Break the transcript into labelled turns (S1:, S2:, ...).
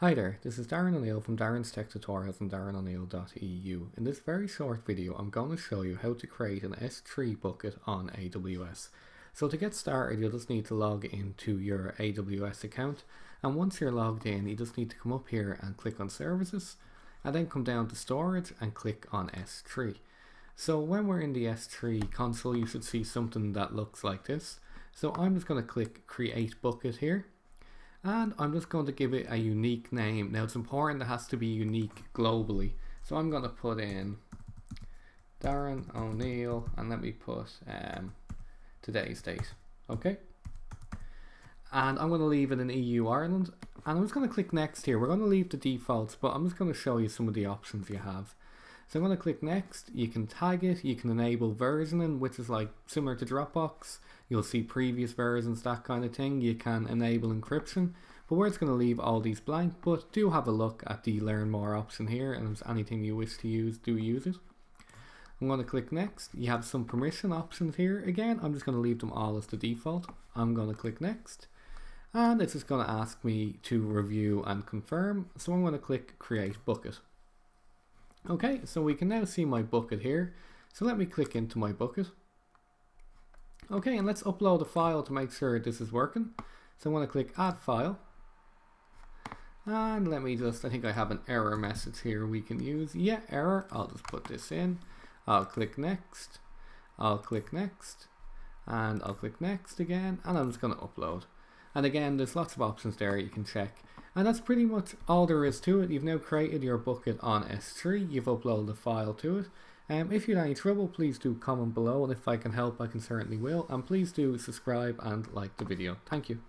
S1: Hi there, this is Darren O'Neill from Darren's Tech Tutorials and darreno'neill.eu. In this very short video, I'm going to show you how to create an S3 bucket on AWS. So to get started, you'll just need to log into your AWS account. And once you're logged in, you just need to come up here and click on Services, and then come down to Storage and click on S3. So when we're in the S3 console, you should see something that looks like this. So I'm just going to click Create Bucket here. And I'm just going to give it a unique name. Now it's important it has to be unique globally. So I'm going to put in Darren O'Neill and let me put today's date. Okay. And I'm going to leave it in EU Ireland. And I'm just going to click next here. We're going to leave the defaults, but I'm just going to show you some of the options you have. So I'm going to click next. You can tag it. You can enable versioning, which is like similar to Dropbox. You'll see previous versions, that kind of thing. You can enable encryption, but we're just going to leave all these blank, but do have a look at the learn more option here, and if there's anything you wish to use, do use it. I'm going to click next. You have some permission options here. Again, I'm just going to leave them all as the default. I'm going to click next, and it's just going to ask me to review and confirm. So I'm going to click create bucket. Okay, so we can now see my bucket here. So let me click into my bucket. Okay, and let's upload a file to make sure this is working. So I'm going to click add file. And let me just, I think I have an error message here we can use. Yeah, error. I'll just put this in. I'll click next. I'll click next. And I'll click next again. And I'm just going to upload. And again, there's lots of options there you can check. And that's pretty much all there is to it. You've now created your bucket on S3. You've uploaded a file to it. If you had any trouble, please do comment below, and if I can help, I can certainly will. And please do subscribe and like the video. Thank you.